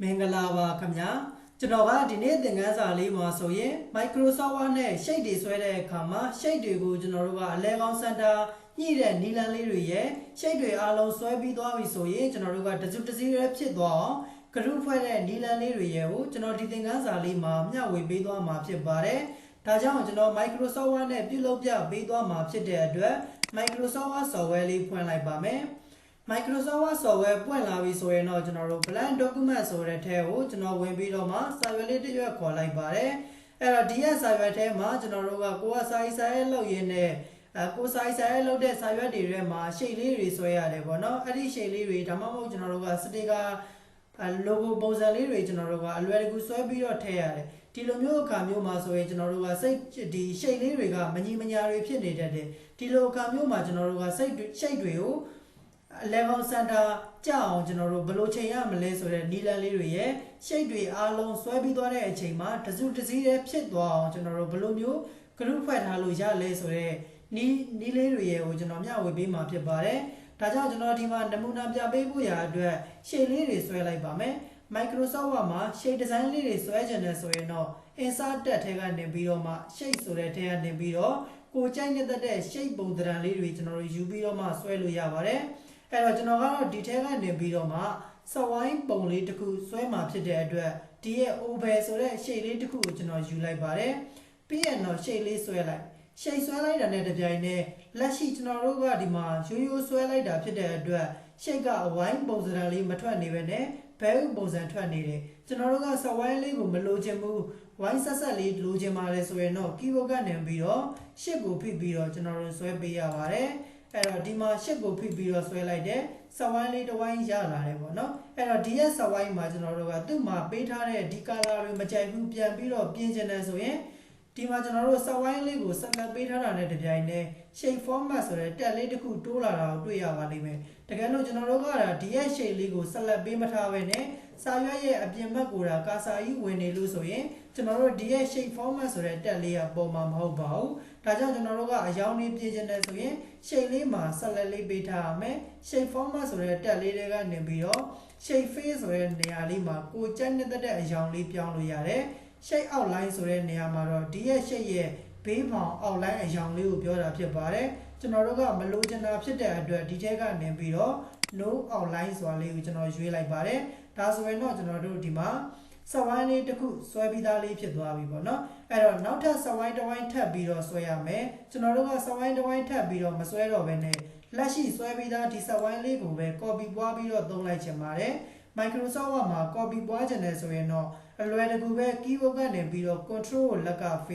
မင်္ဂလာပါခင်ဗျာကျွန်တော်ကဒီနေ့သင်ခန်းစာလေးမှာဆိုရင် Microsoft Word နဲ့ Shape တွေဆွဲတဲ့အခါမှာ Shape တွေကိုကျွန်တော်တို့ကအလဲကောင်း Center ညှိတဲ့နီလန်းလေးတွေရဲ့ Shape တွေအားလုံးဆွဲပြီးသွားပြီဆိုရင်ကျွန်တော်တို့ကတစုတစည်းရဲဖြစ်သွားအောင် group ဖွဲ့တဲ့နီလန်းလေးတွေရဲ့ကိုကျွန်တော်ဒီသင်ခန်းစာလေးမှာမျှဝေပေးသွားမှာဖြစ်ပါတယ်ဒါကြောင့်ကျွန်တော် Microsoft Word နဲ့ပြုလုပ်ပြပေးသွားမှာဖြစ်တဲ့အတွက် Microsoft Word software လေးဖွင့်လိုက်ပါမယ်Microsoft Word software ပွင့်လာပြီဆိုရင်တော့ကျွန်တော်တို့ blank document ဆိုတဲ့ထဲကိုကျွန်တော်ဝင်ပြီးတော့မှ server လေးတစ်ရွက်ခေါ်လိုက်ပါတယ်အဲ့တော့ဒီရဲ့ server ထဲမှာကျွန်တော်တို့ကကိုယ်စာရေးလုပ်ရင်းနဲ့ကိုယ်စာရေးလုပ်တဲ့ server တွေထဲမှာ shape လေးတွေဆွဲရတယ်ပေါ့နော်အဲ့ဒီ shape လေးတွေဒါမှမဟုတ်ကျွန်တော်တို့က sticker logo ပုံစံလေးတွေကျွန်တော်တို့ကအလွယ်တကူဆွဲပြီးတော့ထည့်ရတယ်ဒီလိုမျိုးအခါမျိုးမှာဆိုရင်ကျွန်တော်တို့ကစိတ်ဒီ shape လေးတွေကမညီမညာတွေဖြစ်နေတတ်တယ်ဒီလိုအခါမျိုးမှာကျွန်တော်တို့ကshape တွေကိုlevel center ကြောက်အောင်ကျွန်တော်တို့ဘယ်လိုချိန်ရမလဲဆိုတဲ့နီလန်လေးတွေရဲ့ရှိတ်တွေအားလုံးဆွဲပြီးသွားတဲ့အချိန်မှာတစုတစည်းတည်းဖြစ်သွားအောင်ကျွန်တော်တို့ဘယ်လိုမျိုး group ဖွဲ့ထားလို့ရလဲဆိုတဲ့နီလေးတွေရဲ့ကိုကျွန်တော်မျှဝေပေးမှာဖြစ်ပါတယ်ဒါကြောင့်ကျွန်တော်ဒီမှာနမူနာပြပေးဖို့ရာအတွက်ရှေ့လေးတွေဆွဲလိုက်ပါမယ် Microsoft Word မှာ shape design လေးတွေဆွဲချင်တယ်ဆိုရင်တော့ insert တက်ထဲကနေပြီးတော့မှ shape ဆိုတဲ့ထဲကနေပြီးတော့ကိုကြိုက်နေတဲ့ shape ပုံသဏ္ဍာန်လေးတွေကျွန်တော်တို့ယူပြီးတော့မှဆွဲလို့ရပါတယ်အဲ့တော့ကျွန်တော်ကတော့ဒီထဲကနေပြီးတော့မှစဝိုင်းပုံလေးတစ်ခုဆွဲမှာဖြစ်တဲ့အတွက်ဒီရဲ့ oval ဆိုတဲ့ shape လေးတစ်ခုကိုကျွန်တော်ယူလိုက်ပါတယ်ပြီးရင်တော့ shape လေးဆွဲလိုက် shape ဆွဲလိုက်တာနဲ့တပြိုင်နက်လက်ရှိကျွန်တော်တို့ကဒီမှာရိုးဆွဲလိုက်တာဖြစ်တဲ့အတွက် shape ကအဝိုင်းပုံစံလေးမထွက်နေပဲနဲ့ဘဲဥပုံစံထွက်နေတယ်ကျွန်တော်တို့ကစဝိုင်းလေးကိုမလိုချင်ဘူးဝိုင်းဆက်ဆက်လေးလိုချင်ပါတယ်ဆိုရင်တော့ keyboard ကနေပြီးတော့ shift ကိုဖိပြီးတော့ကျွန်တော်တို့ဆွဲပေးရပါတယ်အဲ့တော့ဒီမှာ shift ကိုဖိပြီးတော့ဆွဲလိုက်တဲ့စဝိုင်းလေးတစ်ဝိုင်းရလာတယ်ပေါ့နော်အဲ့တော့ဒီရဲ့စဝိုင်းမှာကျွန်တော်တို့ကသူ့မှာပေးထားတဲ့ဒီ color တွေမကြိုက်ဘူးပြန်ပြီးတော့ပြင်ချင်တယ်ဆိုရင်ဒီမှာကျွန်တော်တို့စဝိုင်းလေးကိုဆက်လက်ပေးထားတာနဲ့တပြိုင်နက် shape format ဆိုတဲ့တက်လေးတစ်ခုတိုးလာတာကိုတွေ့ရပါလိမ့်မယ်တကယ်လို့ကျွန်တော်တို့ကဒီရဲ့ shape လေးကိုဆက်လက်ပေးမထားဘဲနဲ့စာရွက်ရဲ့အပြင်ဘက်ကိုကာစာကြီးဝင်နေလို့ဆိုရင်ကျွန်တော်တို့ဒီရဲ့ shape format ဆိုတဲ့တက်လေးကပေါ်မှာမဟုတ်ပါဘူးဒါကြောင့်ကျွန်တော်တို့ကအယောင်လေးပြင်ချင်တယ်ဆိုရင် shape လေးမှာဆက်လက်လေးပေးထားရမယ် shape format ဆိုတဲ့တက်လေးတွေကနေပြီးတော့ shape face ဆိုတဲ့နေရာလေးမှာကိုကြိုက်နေတဲ့အယောင်လေးပြောင်းလို့ရတယ် shape outline ဆိုတဲ့နေရာမှာတော့ဒီရဲ့ shape ရဲ့ဘေးဖောင် outline အယောင်လေးကိုပြောတာဖြစ်ပါတယ်ကျွန်တော်တို့ကမလိုချင်တာဖြစ်တဲ့အတွက်ဒီထဲကနေပြီးတော့ no outline ဆိုတာလေးကိုကျွန်တော်ရွေးလိုက်ပါတယ်ဒါဆိုရင်တော့ကျွန်တော်တို့ဒီမှာစဝိုင်းလေးတစ်ခုဆွဲပြီးသားလေးဖြစ်သွားပြီပေါ့နော်အဲ့တော့နောက်ထပ်စဝိုင်းတစ်ဝိုင်းထပ်ပြီးတော့ဆွဲရမယ်ကျွန်တော်တို့ကစဝိုင်းတစ်ဝိုင်းထပ်ပြီးတော့မဆွဲတော့ဘဲနဲ့လက်ရှိဆွဲပြီးသားဒီစဝိုင်းလေးကိုပဲ copy ပွားပြီးတော့သုံးလိုက်ချင်ပါတယ် Microsoft Word မှာ copy ပွားချင်တယ်ဆိုရင်တော့အလွယ်တကူပဲ keyboard ကနေပြီးတော့ control ကိုလက်ကဖ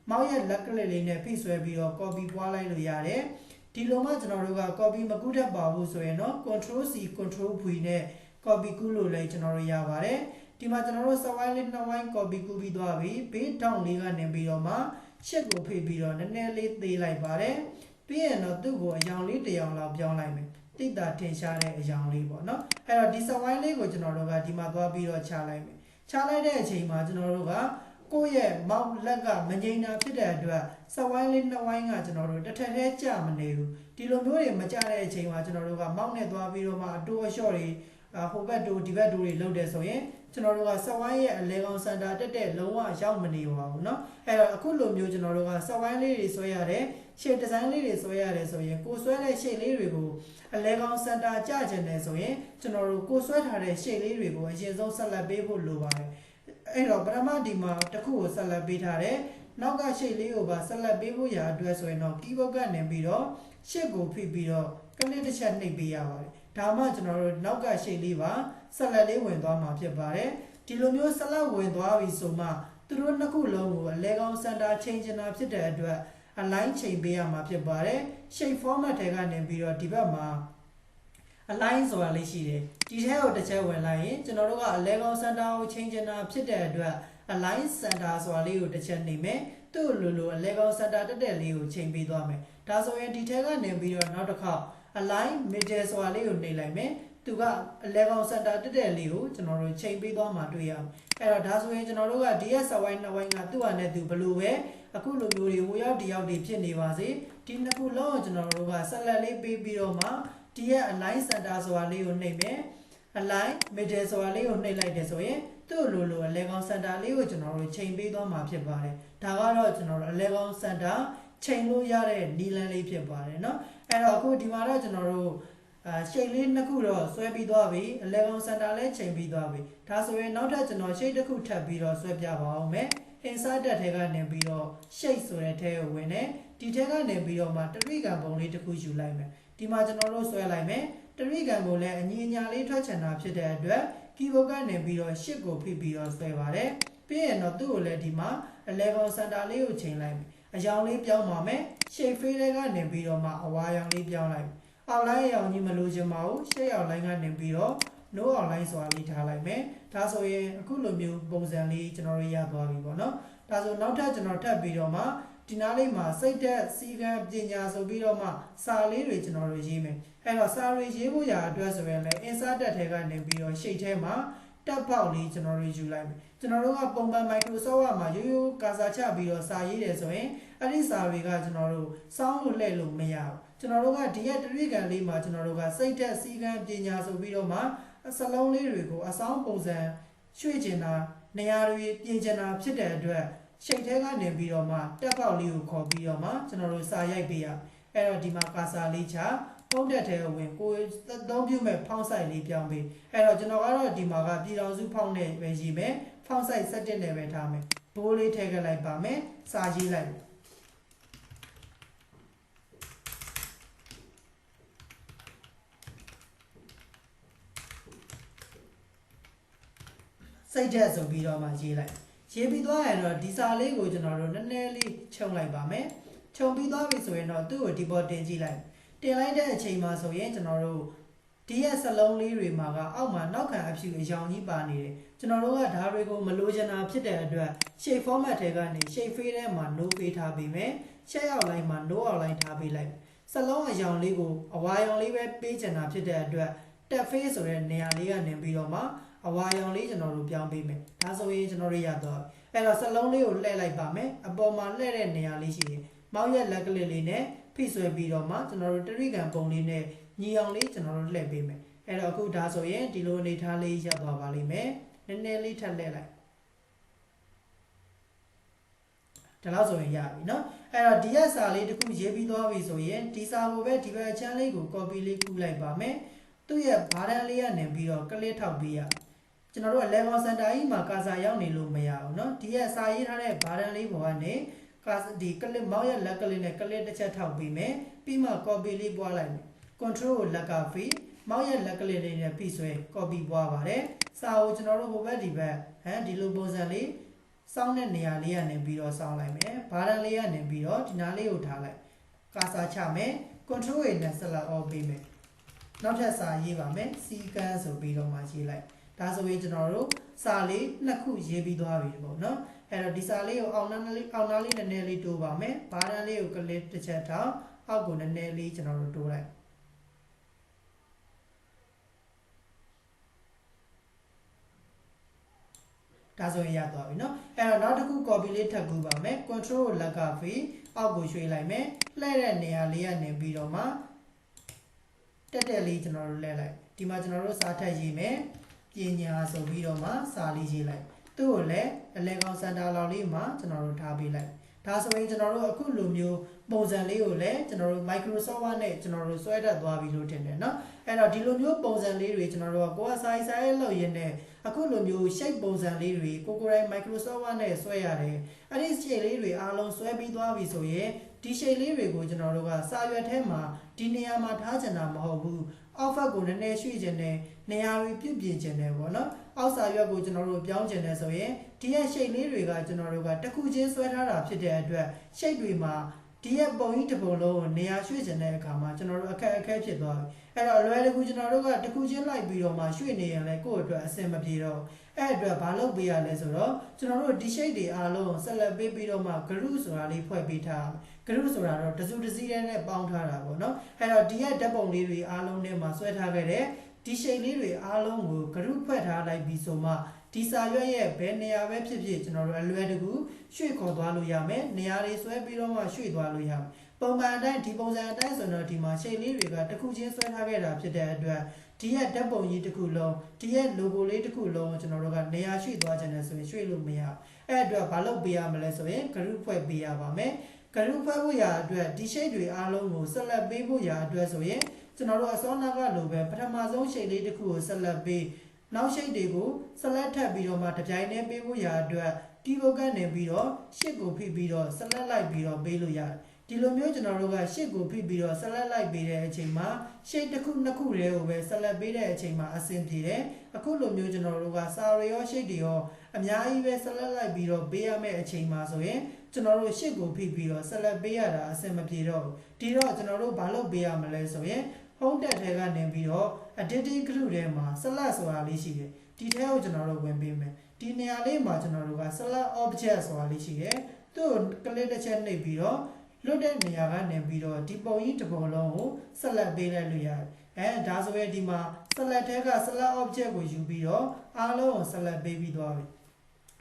ိမောက်ရဲ့လက်ကလေးလေးနဲ့ဖိဆွဲပြီးတော့ copy ပွားလိုက်လို့ရတယ်ဒီလိုမှကျွန်တော်တို့က copy မကူးတတ်ပါဘူးဆိုရင်တော့ control C control V နဲ့ copy ကူးလို့လည်းကျွန်တော်တို့ရပါတယ်ဒီမှာကျွန်တော်တို့စဝိုင်းလေးနှစ်ဝိုင်း copy ကူးပြီးသွားပြီဘေးတောင်လေးကနေပြီးတော့မှရှစ်ကိုဖိပြီးတော့နည်းနည်းလေးသေးလိုက်ပါတယ်ပြီးရင်တော့သူ့ကိုအယောင်လေးတစ်ယောင်လောက်ပြောင်းလိုက်မယ်တိတ်တာထင်ရှားတဲ့အယောင်လေးပေါ့နော်အဲ့တော့ဒီစဝိုင်းလေးကိုကျွန်တော်တို့ကဒီမှာသွားပြီးတော့ချလိုက်မယ်ချလိုက်တဲ့အချိန်မှာကျွန်တော်တို့ကကိုယ့်ရဲ့မောက်လက်ကမငြိမ်တာဖြစ်တဲ့အတွက်စဝိုင်းလေးနှစ်ဝိုင်းကကျွန်တော်တို့တစ်ထက်တည်းကြမနေဘူးဒီလိုမျိုးတွေမကြတဲ့အချိန်မှာကျွန်တော်တို့ကမောက်နဲ့သွားပြီးတော့မှအတိုးအလျှော့တွေဟိုဘက်တိုးဒီဘက်တိုးတွေလုပ်တယ်ဆိုရင်ကျွန်တော်တို့ကစဝိုင်းရဲ့အလဲကောင်စင်တာတက်တဲ့လုံးဝရောက်မနေပါဘူးเนาะအဲ့တော့အခုလိုမျိုးကျွန်တော်တို့ကစဝိုင်းလေးတွေဆွဲရတယ် shape design လေးတွေဆွဲရတယ်ဆိုရင်ကိုဆွဲတဲ့ shape လေးတွေကိုအလဲကောင်စင်တာကြကျင်တယ်ဆိုရင်ကျွန်တော်တို့ကိုဆွဲထားတဲ့ shape လေးတွေကိုအရင်ဆုံးဆက်လက်ပေးဖို့လိုပါတယ်အဲ့တော့ပထမဒီမှာတစ်ခုကိုဆက်လက်ပေးထားတယ်နောက်က shape လေးကိုပါဆက်လက်ပေးဖို့ရာအတွက်ဆိုရင်တော့ keyboard ကနေပြီးတော့ shift ကိုဖိပြီးတော့ကလစ်တစ်ချက်နှိပ်ပေးရပါတယ်ဒါမှကျွန်တော်တို့နောက်က shape လေးပါဆက်လက်လေးဝင်သွားမှာဖြစ်ပါတယ်ဒီလိုမျိုးဆက်လက်ဝင်သွားပြီဆိုမှသူတို့နှစ်ခုလုံးကိုအလဲကောင်းစင်တာချိန်ချင်တာဖြစ်တဲ့အတွက် align ချိန်ပေးရမှာဖြစ်ပါတယ် shape format ထဲကနေပြီးတော့ဒီဘက်မှာ align ဆိုတာလေးရှိတယ်ဒီထဲကိုတစ်ချက်ဝင်လိုက်ရင်ကျွန်တော်တို့ကအလဲကောင်းစင်တာကိုချိန်ချင်တာဖြစ်တဲ့အတွက် align center ဆိုတာလေးကိုတစ်ချက်နှိပ်မယ်သူ့လိုအလဲကောင်းစင်တာတက်တဲ့လေးကိုချိန်ပေးသွားမယ်ဒါဆိုရင်ဒီထဲကနေပြီးတော့နောက်တစ်ခါ align middle ဆိုတာလေးကိုနှိပ်လိုက်မယ်သူကအလဲကောင်စင်တာတက်တဲ့လေးကိုကျွန်တော်တို့ချိန်ပေးသွားမှာတွေ့ရအောင်အဲ့တော့ဒါဆိုရင်ကျွန်တော်တို့ကဒီရဲ့စဝိုင်းနှစ်ဝိုင်းကသူ့ဟာနဲ့သူဘလို့ပဲအခုလိုမျိုးတွေဟိုရောက်ဒီရောက်တွေဖြစ်နေပါစေဒီနှစ်ခုလုံးကိုကျွန်တော်တို့ကဆက်လက်လေးပေးပြီးတော့မှဒီရဲ့ align center ဆိုတာလေးကိုနှိပ်မယ် align middle ဆိုတာလေးကိုနှိပ်လိုက်တယ်ဆိုရင်သူ့လိုအလဲကောင်း center လေးကိုကျွန်တော်တို့ချိန်ပေးသွားမှာဖြစ်ပါတယ်ဒါကတော့ကျွန်တော်တို့အလဲကောင်း center ချိန်လို့ရတဲ့နီလန်းလေးဖြစ်ပါတယ်เนาะအဲ့တော့အခုဒီမှာတော့ကျွန်တော်တို့ရှိတ်လေးနှစ်ခုတော့ဆွဲပြီးသွားပြီအလဲကောင်း center လည်းချိန်ပြီးသွားပြီဒါဆိုရင်နောက်ထပ်ကျွန်တော်ရှိတ်တစ်ခုထပ်ပြီးတော့ဆွဲပြပါအောင်မယ် insert တက်ထဲကနေပြီးတော့ရှိတ်ဆိုတဲ့ထဲကိုဝင်တယ်ဒီထဲကနေပြီးတော့မှတရိကံပုံလေးတစ်ခုယူလိုက်မယ်ဒီမှာကျွန်တော်တို့ဆွဲလိုက်မယ်တရိကံကိုလည်းအညီအညာလေးထွက်ချင်တာဖြစ်တဲ့အတွက် keyboard ကနေပြီးတော့ရှစ်ကိုဖိပြီးတော့ဆွဲပါတယ်ပြီးရင်တော့သူ့ကိုလည်းဒီမှာအလဲကောင်း center လေးကိုချိန်လိုက်မယ်အရောင်လေးပြောင်းပါမယ် shape face လေးကနေပြီးတော့မှအဝါရောင်လေးပြောင်းလိုက်အောက်လိုင်းအရောင်ကြီးမလိုချင်ပါဘူးရှေ့အောင်လိုင်းကနေပြီးတော့ no outline ဆိုတာလေးထားလိုက်မယ်ဒါဆိုရင်အခုလိုမျိုးပုံစံလေးကျွန်တော်တို့ရသွားပြီပေါ့နော်ဒါဆိုနောက်ထပ်ကျွန်တော်ထပ်ပြီးတော့မှဒီနားလေးမှာစိတ်သက်စီကံပညာဆိုပြီးတော့မှစာလေးတွေကျွန်တော်တို့ရေးမယ်အဲ့တော့စာတွေရေးဖို့ရာအတွက်ဆိုရင်လည်း insert တက်ထဲကနေပြီးတော့ရှိတ်ထဲမှာတက်ပေါက်လေးကျွန်တော်တို့ယူလိုက်မယ်ကျွန်တော်တို့ကပုံမှန် Microsoft Word မှာရိုးရိုးကာစာချပြီးတော့စာရေးတယ်ဆိုရင်အဲ့ဒီစာတွေကကျွန်တော်တို့စောင်းလို့လှည့်လို့မရဘူးကျွန်တော်တို့ကဒီရဲ့တရိကံလေးမှာကျွန်တော်တို့ကစိတ်သက်စီကံပညာဆိုပြီးတော့မှစလုံးလေးတွေကိုအဆောင်ပုံစံရွှေ့ကျင်တာနေရာတွေပြင်ကျင်တာဖြစ်တဲ့အတွက်ရှိတ်ထဲကနေပြီးတော့မှတက်ပေါက်လေးကိုခေါ်ပြီးတော့မှကျွန်တော်တို့စာရိုက်ပေးရအဲ့တော့ဒီမှာကာစာလေးချပုံတက်ထဲဝင်ကိုသုံးပြုမဲ့ဖောင်းဆိုင်လေးပြောင်းပေးအဲ့တော့ကျွန်တော်ကတော့ဒီမှာကပြည်တော်စုဖောင်းနဲ့ပဲရေးမယ်ဖောင်းဆိုင်7နဲ့ပဲထားမယ်ဘိုးလေးထည့်ခဲ့လိုက်ပါမယ်စာရေးလိုက်စိတ်သက်ဆိုပြီးတော့မှရေးလိုက်ရေးပြီးသွားရင်တော့ဒီစာလေးကိုကျွန်တော်တို့နည်းနည်းလေးခြုံလိုက်ပါမယ်ခြုံပြီးသွားပြီဆိုရင်တော့သူ့ကိုဒီပေါ်တင်ကြည့်လိုက်တင်လိုက်တဲ့အချိန်မှာဆိုရင်ကျွန်တော်တို့ဒီရဲ့စလုံးလေးတွေမှာကအောက်မှာနောက်ခံအဖြူအရောင်ကြီးပါနေတယ်ကျွန်တော်တို့ကဓာတ်တွေကိုမလိုချင်တာဖြစ်တဲ့အတွက် shape format ထဲကနေ shape face ထဲမှာ no ပေးထားပေးမယ် share outline မှာ no outline ထားပေးလိုက်စလုံးအရောင်လေးကိုအဝါရောင်လေးပဲပေးချင်တာဖြစ်တဲ့အတွက် tab face ဆိုတဲ့နေရာလေးကနေပြီးတော့မှအဝါရောင်လေးကျွန်တော်တို့ပြောင်းပေးမယ်ဒါဆိုရင်ကျွန်တော်တို့ရတော့အဲ့တော့စလုံးလေးကိုလှည့်လိုက်ပါမယ်အပေါ်မှာလှည့်တဲ့နေရာလေးရှိတယ်မောက်ရဲ့လက်ကလေးလေးနဲ့ဖိဆွဲပြီးတော့မှကျွန်တော်တို့တရိကံပုံလေးနဲ့ညီအောင်လေးကျွန်တော်တို့လှည့်ပေးမယ်အဲ့တော့အခုဒါဆိုရင်ဒီလိုအနေထားလေးရပ်သွားပါလိမ့်မယ်နည်းနည်းလေးထပ်လှည့်လိုက်ဒါလို့ဆိုရင်ရပြီเนาะအဲ့တော့ဒီရဲ့စာလေးတစ်ခုရေးပြီးသွားပြီဆိုရင်ဒီစာကိုပဲဒီဘက်အချမ်းလေးကို copy လေးကူးလိုက်ပါမယ်သူ့ရဲ့ဘာတန်းလေးကနေပြီးတော့ကလစ်ထောက်ပေးရကျွန်တော်တို့ level center ကြီးမှာကာစာရောက်နေလို့မရဘူးเนาะဒီရဲ့စာရေးထားတဲ့ဘာတန်းလေးပေါ်ကနေဒီကလစ်မောက်ရဲ့လက်ကလေးနဲ့ကလစ်တစ်ချက်ထောက်ပေးမယ်ပြီးမှ copy လေးပွားလိုက်မယ် control ကိုလက်ကဖိမောက်ရဲ့လက်ကလေးလေးနဲ့ဖိဆွဲ copy ပွားပါတယ်စာကိုကျွန်တော်တို့ဟိုဘက်ဒီဘက်ဒီလိုပုံစံလေးစောင်းတဲ့နေရာလေးကနေပြီးတော့စောင်းလိုက်မယ်ဘာတန်းလေးကနေပြီးတော့ဒီနားလေးကိုထားလိုက်ကာစာချမယ် control ရဲ့နဲ့ဆက်လက် off ပေးမယ်နောက်ထပ်စာရေးပါမယ်စီကန်းဆိုပြီးတော့မှရေးလိုက်ဒါဆိုရင်ကျွန်တော်တို့စာလေးနှစ်ခုရေးပြီးသွားပြီပေါ့နော်အဲ့တော့ဒီစာလေးကိုအောက်နားလေးနည်းနည်းလေးတိုးပါမယ်ဘာတန်းလေးကိုကလစ်တစ်ချက်ထောက်အောက်ကိုနည်းနည်းလေးကျွန်တော်တို့တိုးလိုက်ဒါဆိုရင်ရသွားပြီเนาะအဲ့တော့နောက်တစ်ခု copy လေးထပ်ကူးပါမယ် control ကိုလက်ကဖိအောက်ကိုရွှေ့လိုက်မယ်လှည့်တဲ့နေရာလေးကနေပြီးတော့မှတက်လေးကျွန်တော်တို့လှည့်လိုက်ဒီမှာကျွန်တော်တို့စာထပ်ရေးမယ်ပညာဆိုပြီးတော့မှစာလေးရေးလိုက်သူ့ကိုလည်းအလဲကောင်းစင်တာလောက်လေးမှာကျွန်တော်တို့ထားပေးလိုက်ဒါဆိုရင်ကျွန်တော်တို့အခုလိုမျိုးပုံစံလေးကိုလည်းကျွန်တော်တို့ Microsoft Word နဲ့ကျွန်တော်တို့ဆွဲတတ်သွားပြီလို့ထင်တယ်เนาะအဲ့တော့ဒီလိုမျိုးပုံစံလေးတွေကျွန်တော်တို့ကကိုယ်စာရေးလောက်ရင်းနဲ့အခုလိုမျိုး shape ပုံစံလေးတွေကိုယ်တိုင် Microsoft Word နဲ့ဆွဲရတယ်အဲ့ဒီ shape လေးတွေအားလုံးဆွဲပြီးသွားပြီဆိုရင်ဒီ shape လေးတွေကိုကျွန်တော်တို့ကစာရွက်ထဲမှာဒီနေရာမှာထားချင်တာမဟုတ်ဘူးအောက်ဖက်ကိုနည်းနည်းရွှေ့ချင်တယ်နေရာတွေပြုတ်ပြင်ချင်တယ်ပေါ့နော်အောက်စာရွက်ကိုကျွန်တော်တို့ပြောင်းချင်တယ်ဆိုရင်ဒီရဲ့ shape လေးတွေကကျွန်တော်တို့ကတစ်ခုချင်းဆွဲထားတာဖြစ်တဲ့အတွက် shape တွေမှာဒီရဲ့ပုံကြီးတစ်ပုံလုံးကိုနေရာရွှေ့ချင်တဲ့အခါမှာကျွန်တော်တို့အခက်အခဲဖြစ်သွားပြီအဲ့တော့အလွယ်တကူကျွန်တော်တို့ကတစ်ခုချင်းလိုက်ပြီးတော့မှရွှေ့နေရင်လည်းကိုယ့်အတွက်အဆင်မပြေတော့အဲ့အတွက်ဘာလုပ်ပေးရလဲဆိုတော့ကျွန်တော်တို့ဒီ shape တွေအားလုံးဆက်လက်ပေးပြီးတော့မှ group ဆိုတာလေးဖွဲ့ပေးထားgroup ဆိုတာတော့တစုတစည်းနဲ့ပေါင်းထားတာပေါ့နော်အဲ့တော့ဒီရဲ့ဓာတ်ပုံလေးတွေအားလုံးထဲမှာဆွဲထားခဲ့တဲ့ဒီ shape လေးတွေအားလုံးကို group ဖွဲ့ထားလိုက်ပြီးဆိုမှဒီစာရွက်ရဲ့ဘယ်နေရာပဲဖြစ်ဖြစ်ကျွန်တော်တို့အလွယ်တကူရွှေ့ခေါ်သွားလို့ရမယ်နေရာတွေဆွဲပြီးတော့မှရွှေ့သွားလို့ရမယ်ပုံမှန်အတိုင်းဒီပုံစံအတိုင်းဆိုတော့ဒီမှာ shape လေးတွေကတစ်ခုချင်းဆွဲထားခဲ့တာဖြစ်တဲ့အတွက် ဒီရဲ့ဓာတ်ပုံကြီးတစ်ခုလုံးဒီရဲ့ logo လေးတစ်ခုလုံးကျွန်တော်တို့ကနေရာရွှေ့သွားခြင်းနဲ့ဆိုရင်ရွှေ့လို့မရအဲ့အတွက်ဘာလုပ်ပေးရမလဲဆိုရင် group ဖွဲ့ပေးရပါမယ် group ဖွဲ့ဖို့ရာအတွက်ဒီ shape တွေအားလုံးကိုဆက်လက်ပေးဖို့ရာအတွက်ဆိုရင်ကျွန်တော်တို့အစောနာကလိုပဲပထမဆုံး shape လေးတစ်ခုကိုဆက်လက်ပေးနောက် shape တွေကိုဆက်လက်ထပ်ပြီးတော့မှတစ်ပြိုင်တည်းပေးဖို့ရာအတွက်ဒီဘုတ်ကနေပြီးတော့ရှစ်ကိုဖိပြီးတော့ဆက်လက်လိုက်ပြီးတော့ပေးလို့ရတယ်ဒီလိုမျိုးကျွန်တော်တို့ကရှစ်ကိုဖိပြီးတော့ဆက်လက်လိုက်ပေးတဲ့အချိန်မှာရှစ်တစ်ခုနှစ်ခုတည်းကိုပဲဆက်လက်ပေးတဲ့အချိန်မှာအဆင်ပြေတယ်အခုလိုမျိုးကျွန်တော်တို့ကစာရရောရှစ်တွေရောအများကြီးပဲဆက်လက်လိုက်ပြီးတော့ပေးရမယ့်အချိန်မှာဆိုရင်ကျွန်တော်တို့ရှစ်ကိုဖိပြီးတော့ဆက်လက်ပေးရတာအဆင်မပြေတော့ဒီတော့ကျွန်တော်တို့ဘာလုပ်ပေးရမလဲဆိုရင် home tab ထဲကနေပြီးတော့ editing group ထဲမှာ select ဆိုတာလေးရှိတယ်ဒီထဲကိုကျွန်တော်တို့ဝင်ပေးမယ်ဒီနေရာလေးမှာကျွန်တော်တို့က select object ဆိုတာလေးရှိတယ်သူ့ကို click တစ်ချက်နှိပ်ပြီးတော့လွတ်တဲ့နေရာကနေပြီးတော့ဒီပုံကြီးတစ်ပုံလုံးကို select ပေးလိုက်လို့ရတယ်ဒါဆိုရင်ဒီမှာ select ထဲက select object ကိုယူပြီးတော့အားလုံးကို select ပေးပြီးသွားပြီ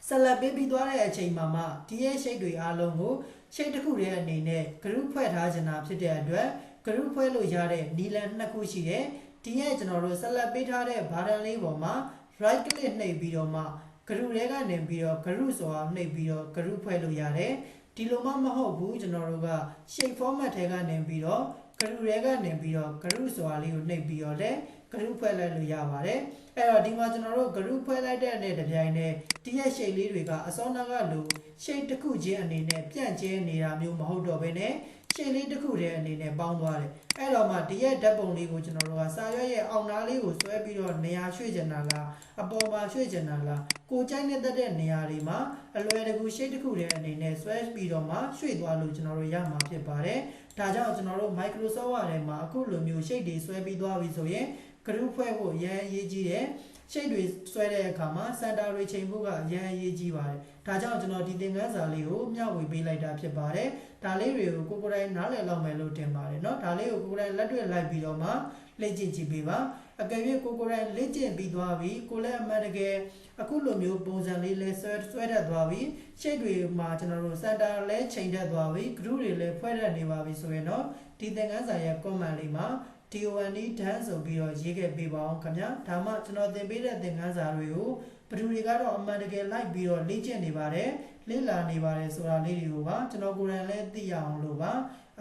select ပေးပြီးသွားတဲ့အချိန်မှာမှဒီရဲ့ shape တွေအားလုံးကို shape တစ်ခုတည်းအနေနဲ့ group ဖွဲ့ထားချင်တာဖြစ်တဲ့အတွက် group ဖွဲ့လို့ရတဲ့နီလန်နှစ်ခုရှိတယ်ဒီရဲ့ကျွန်တော်တို့ select ပေးထားတဲ့ button လေးပေါ်မှာ right click နှိပ်ပြီးတော့မှ group ထဲကနေပြီးတော့ group ဆိုတာနှိပ်ပြီးတော့ group ဖွဲ့လို့ရတယ်ဒီလိုမှမဟုတ်ဘူးကျွန်တော်တို့က shape format ထဲကနေပြီးတော့ group ထဲကနေပြီးတော့ group ဆိုတာလေးကိုနှိပ်ပြီးတော့လည်း group ဖွဲ့လိုက်လို့ရပါတယ်အဲ့တော့ဒီမှာကျွန်တော်တို့ group ဖွဲ့လိုက်တဲ့အနေနဲ့တပြိုင်တည်းဒီရဲ့ shape လေးတွေကအစောနာကလို shape တစ်ခုချင်းအနေနဲ့ပြန့်ကျဲနေတာမျိုးမဟုတ်တော့ဘဲနဲ့ shape လေးတစ်ခုတည်းအနေနဲ့ပေါင်းသွားတယ်အဲ့တော့မှဒီရဲ့ဓာတ်ပုံလေးကိုကျွန်တော်တို့ကစာရွက်ရဲ့အောက်နားလေးကိုဆွဲပြီးတော့နေရာရွှေ့ချင်တာလားအပေါ်မှာရွှေ့ချင်တာလားကိုကြိုက်နေတဲ့နေရာတွေမှာအလွယ်တကူ shape တစ်ခုတည်းအနေနဲ့ဆွဲပြီးတော့မှရွှေ့သွားလို့ကျွန်တော်တို့ရမှာဖြစ်ပါတယ်ဒါကြောင့်ကျွန်တော်တို့ Microsoft Word ထဲမှာအခုလိုမျိုး shape တွေဆွဲပြီးသွားပြီဆိုရင် group ဖွဲ့ဖို့အရင်အရေးကြီးတယ် shape တွေဆွဲတဲ့အခါမှာ center တွေချိန်ဖို့ကအရင်အရေးကြီးပါတယ်ဒါကြောင့်ကျွန်တော်ဒီသင်ခန်းစာလေးကိုမျှဝေပေးလိုက်တာဖြစ်ပါတယ်ဒါလေးတွေကိုကိုယ်တိုင်နားလည်လောက်မယ်လို့ထင်ပါတယ်เนาะဒါလေးကိုကိုယ်တိုင်လက်တွေ့လိုက်ပြီးတော့မှလေ့ကျင့်ကြည့်ပေးပါအကယ်၍ကိုယ်တိုင်လေ့ကျင့်ပြီးသွားပြီကိုလည်းအမှန်တကယ်အခုလိုမျိုးပုံစံလေးလဲဆွဲတတ်သွားပြီ shape တွေမှာကျွန်တော်တို့ center လဲချိန်တတ်သွားပြီ group တွေလည်းဖွဲ့တတ်နေပါပြီဆိုရင်တော့ဒီသင်ခန်းစာရဲ့ comment လေးမှာ DONE done ဆိုပြီးတော့ရေးခဲ့ပေးပါအောင်ခင်ဗျာဒါမှကျွန်တော်သင်ပေးတဲ့သင်ခန်းစာတွေကိုဘယ်သူတွေကတော့အမှန်တကယ်လိုက်ပြီးတော့လေ့ကျင့်နေပါတယ်လေ့လာနေပါတယ်ဆိုတာလေးတွေကိုပါကျွန်တော်ကိုယ်တိုင်လည်းသိရအောင်လို့ပါ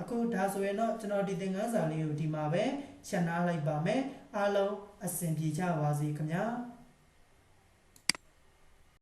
အခုဒါဆိုရင်တော့ကျွန်တော်ဒီသင်ခန်းစာလေးကိုဒီမှာပဲရှင်းနာလိုက်ပါမယ်အားလုံးအဆင်ပြေကြပါစေခင်ဗျာ